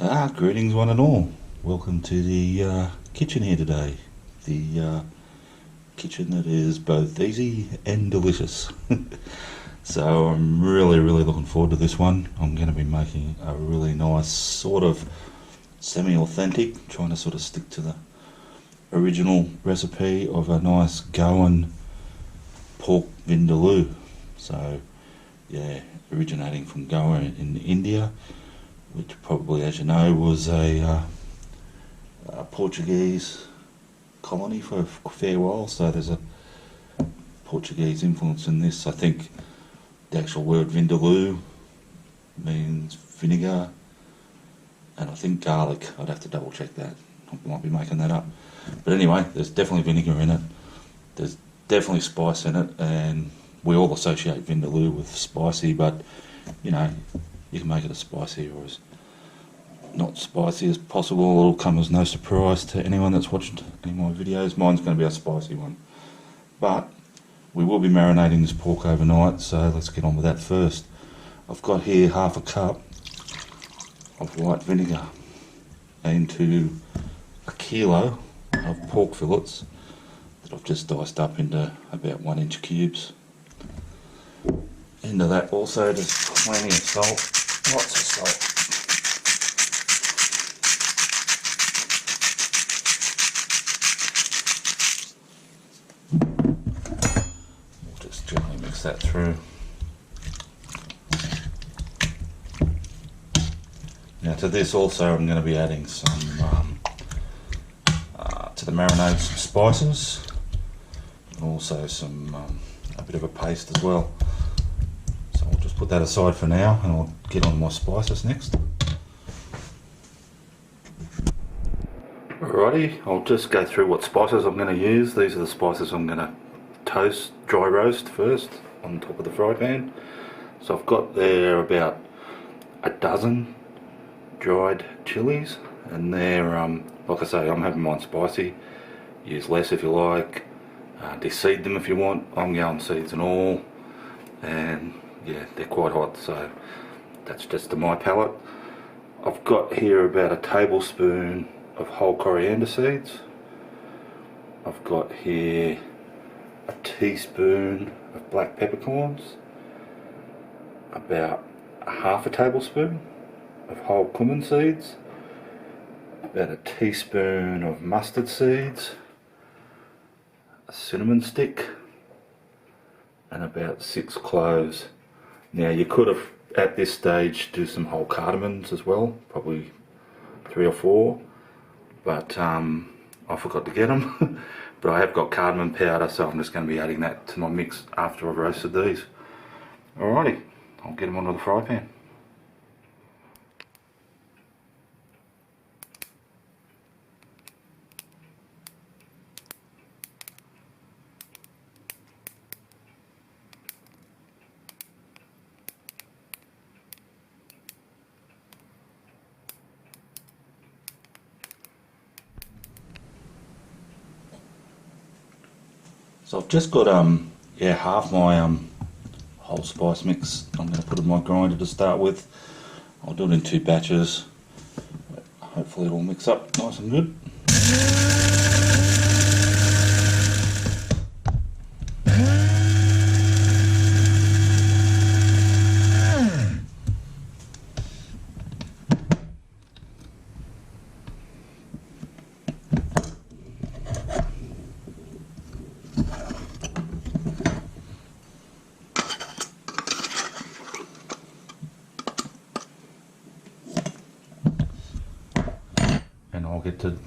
Greetings one and all. Welcome to the kitchen here today. The kitchen that is both easy and delicious. So I'm really looking forward to this one. I'm going to be making a really nice sort of semi-authentic, trying to sort of stick to the original recipe of a nice Goan pork Vindaloo. So yeah, originating from Goa in India, which probably, as you know, was a Portuguese colony for a fair while, so there's a Portuguese influence in this. I think the actual word Vindaloo means vinegar, and I think garlic. I'd have to double check that. I might be making that up. But anyway, there's definitely vinegar in it. There's definitely spice in it, and we all associate Vindaloo with spicy, but you know, you can make it as spicy or as not spicy as possible. It'll come as no surprise to anyone that's watched any of my videos. Mine's going to be a spicy one. But we will be marinating this pork overnight, so let's get on with that first. I've got here half a cup of white vinegar into a kilo of pork fillets that I've just diced up into about 1-inch cubes. Into that also just plenty of salt, lots of salt. We'll just gently mix that through. Now to this also I'm going to be adding some, to the marinade, some spices, and also some, a bit of a paste as well. So I'll just put that aside for now and I'll get on my spices next. Alrighty, I'll just go through what spices I'm going to use. These are the spices I'm going to toast, dry roast first on top of the fry pan. So I've got there about a dozen dried chilies, and they're, like I say, I'm having mine spicy. Use less if you like. Deseed them if you want. I'm going seeds and all, and yeah, they're quite hot, so that's just to my palate. I've got here about a tablespoon of whole coriander seeds. I've got here a teaspoon of black peppercorns, about half a tablespoon of whole cumin seeds, about a teaspoon of mustard seeds, a cinnamon stick, and about 6 cloves. Now you could have at this stage do some whole cardamoms as well, probably 3 or 4, but I forgot to get them. But I have got cardamom powder, so I'm just going to be adding that to my mix after I've roasted these. Alrighty, I'll get them onto the fry pan. So I've just got half my whole spice mix I'm going to put in my grinder to start with. I'll do it in 2 batches. Hopefully it'll mix up nice and good. And I'll get to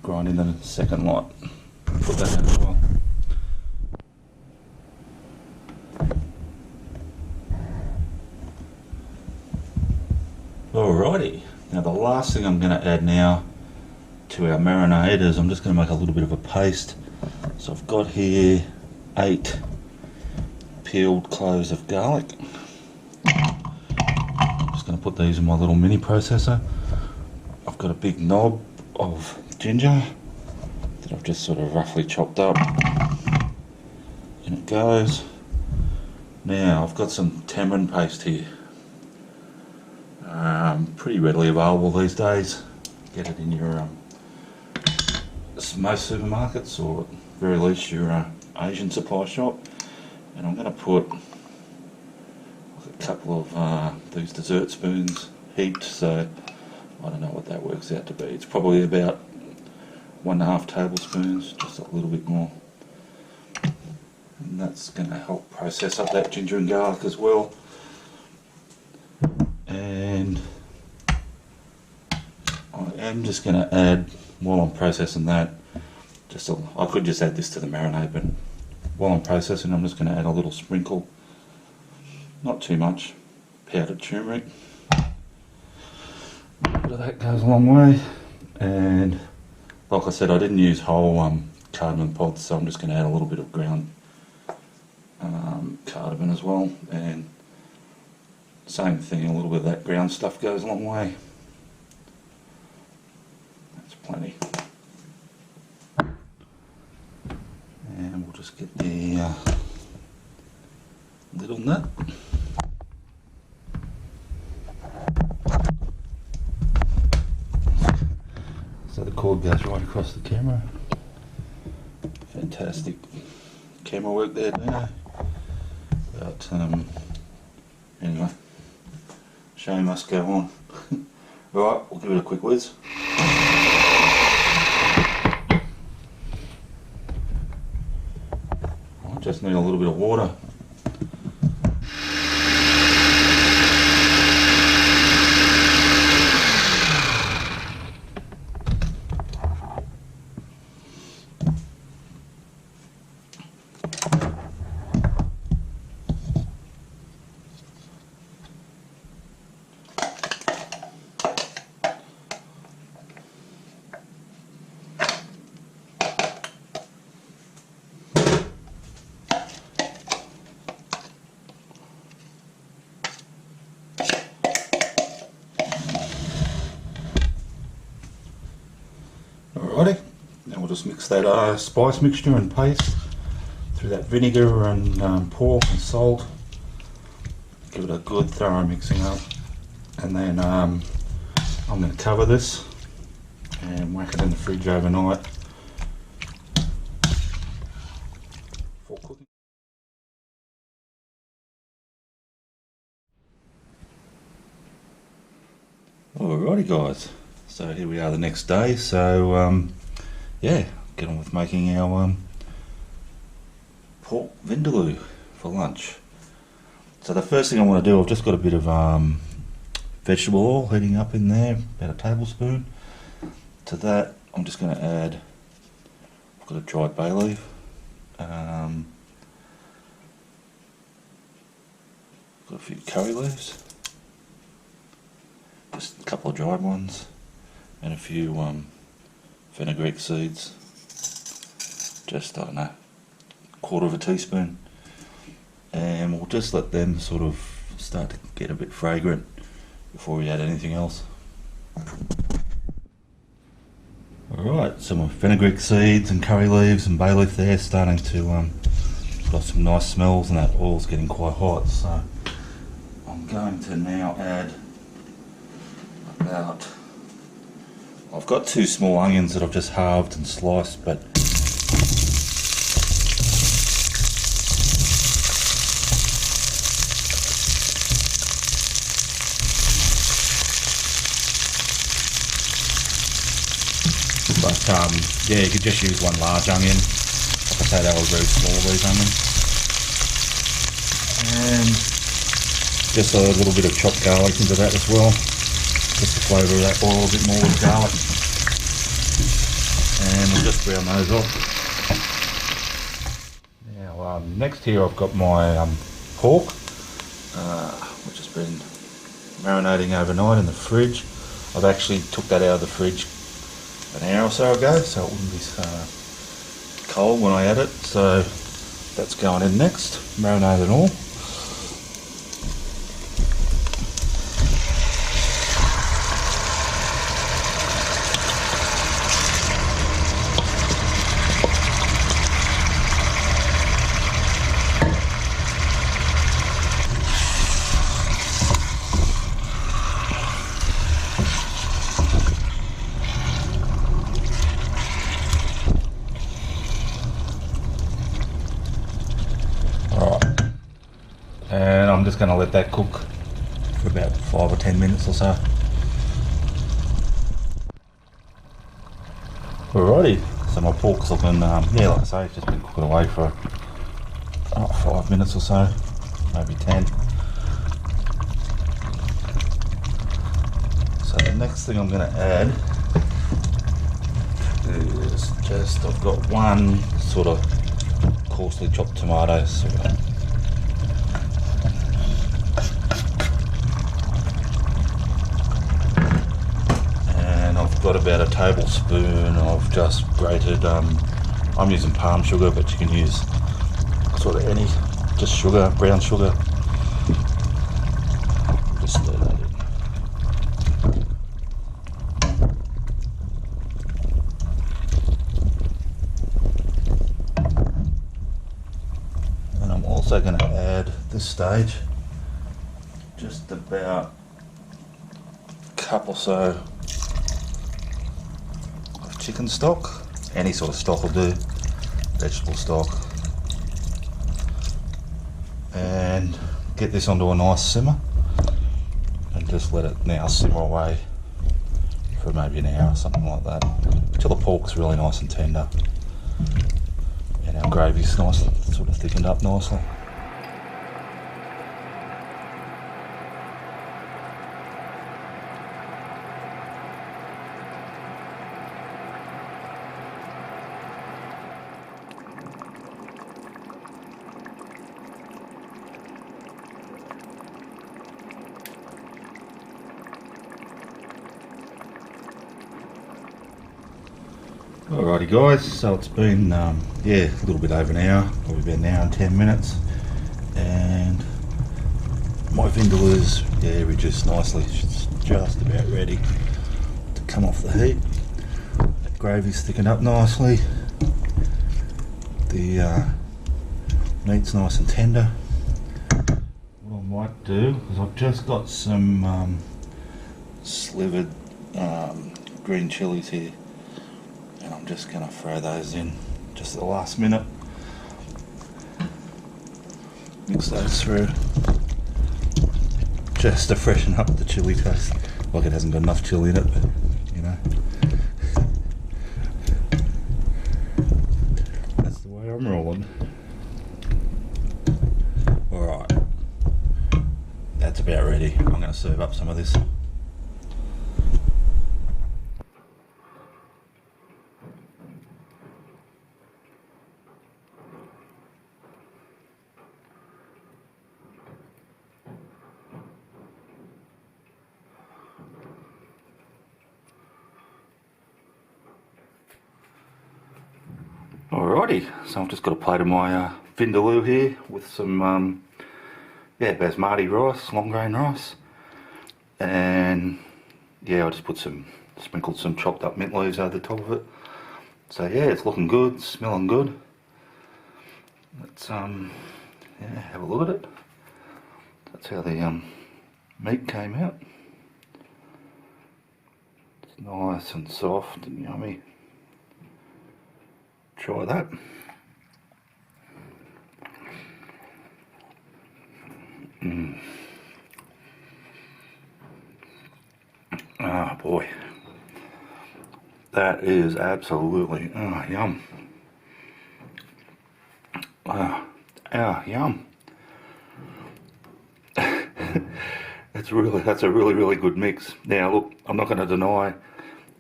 grind in the second lot. Put that in as well. Alrighty, now the last thing I'm going to add now to our marinade is I'm just going to make a little bit of a paste. So I've got here 8 peeled cloves of garlic. I'm just going to put these in my little mini processor. I've got a big knob of ginger that I've just sort of roughly chopped up. In it goes. Now I've got some tamarind paste here. Pretty readily available these days. Get it in your most supermarkets, or at very least your Asian supply shop. And I'm going to put a couple of these dessert spoons heaped, so I don't know what that works out to be. It's probably about 1.5 tablespoons, just a little bit more. And that's going to help process up that ginger and garlic as well. And I am just going to add, while I'm processing that, I could just add this to the marinade, but while I'm processing I'm just going to add a little sprinkle, not too much, powdered turmeric. But that goes a long way. And like I said, I didn't use whole cardamom pods, so I'm just going to add a little bit of ground cardamom as well. And same thing, a little bit of that ground stuff goes a long way. That's plenty. And we'll just get the lid on that. So the cord goes right across the camera. Fantastic camera work there, Dino. But anyway, show must go on. Right, we'll give it a quick whiz. I just need a little bit of water. Alrighty, now we'll just mix that spice mixture and paste through that vinegar and pork and salt. Give it a good thorough mixing up, and then I'm going to cover this and whack it in the fridge overnight for cooking. Alrighty guys, so here we are the next day. So yeah, get on with making our pork vindaloo for lunch. So the first thing I want to do, I've just got a bit of vegetable oil heating up in there, about a tablespoon. To that I'm just going to add, I've got a dried bay leaf, got a few curry leaves, just a couple of dried ones, and a few fenugreek seeds, just I don't know, 1/4 of a teaspoon, and we'll just let them sort of start to get a bit fragrant before we add anything else. Alright, so my fenugreek seeds and curry leaves and bay leaf there starting to got some nice smells, and that oil's getting quite hot, so I'm going to now add about, I've got 2 small onions that I've just halved and sliced, but yeah, you could just use 1 large onion. Like I say, they were very small, these onions. And just a little bit of chopped garlic into that as well, just to flavour that oil a bit more with garlic. And we'll just brown those off. Now next here I've got my pork, which has been marinating overnight in the fridge. I've actually took that out of the fridge an hour or so ago, so it wouldn't be cold when I add it. So that's going in next, marinated and all. and I'm just going to let that cook for about 5 or 10 minutes or so. Alrighty, so my pork's looking, yeah, like I say, it's just been cooking away for 5 minutes or so, maybe 10. So the next thing I'm going to add is just, I've got one sort of coarsely chopped tomato, so and I've got about a tablespoon of just grated, I'm using palm sugar, but you can use sort of any, just sugar, brown sugar. Just stir that in. And I'm also going to add at this stage just about a cup or so of chicken stock. Any sort of stock will do, vegetable stock. And get this onto a nice simmer and just let it now simmer away for maybe an hour or something like that, till the pork's really nice and tender and our gravy's nice, sort of thickened up nicely. Alrighty guys, so it's been yeah, a little bit over an hour, probably about an hour and 10 minutes, and my vindaloo's reduced nicely. It's just about ready to come off the heat. The gravy's thickened up nicely, the meat's nice and tender. What I might do is I've just got some slivered green chilies here. I'm just going to throw those in just at the last minute. Mix those through just to freshen up the chili taste. Like it hasn't got enough chili in it, but you know, that's the way I'm rolling. Alright, that's about ready. I'm going to serve up some of this. Alrighty, so I've just got a plate of my Vindaloo here with some basmati rice, long grain rice, and I just sprinkled some chopped up mint leaves over the top of it. So yeah, it's looking good, smelling good. Let's have a look at it. That's how the meat came out. It's nice and soft and yummy. Try that. Ah boy, that is absolutely yum. Yum. That's a really good mix. Now look, I'm not going to deny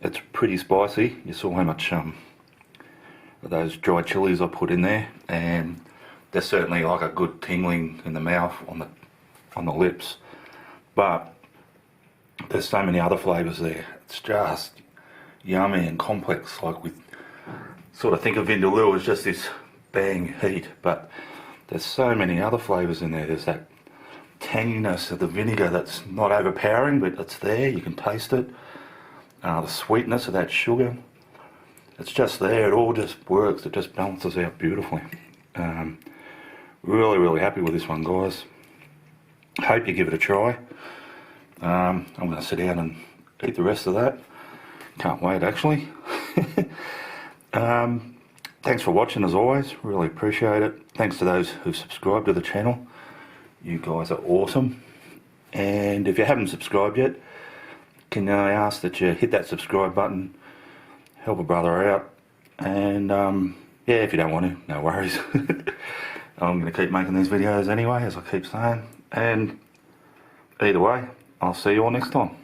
it's pretty spicy. You saw how much those dried chilies I put in there, and there's certainly like a good tingling in the mouth, on the lips, but there's so many other flavours there. It's just yummy and complex. Like, with sort of think of Vindaloo as just this bang heat, but there's so many other flavours in there. There's that tanginess of the vinegar that's not overpowering, but it's there, you can taste it. The sweetness of that sugar, it's just there, it all just works, it just balances out beautifully. Really happy with this one, guys. Hope you give it a try. I'm going to sit down and eat the rest of that. Can't wait, actually. Thanks for watching as always, really appreciate it. Thanks to those who've subscribed to the channel. You guys are awesome. And if you haven't subscribed yet, can I ask that you hit that subscribe button, help a brother out, and yeah, if you don't want to, no worries. I'm going to keep making these videos anyway, as I keep saying, and either way, I'll see you all next time.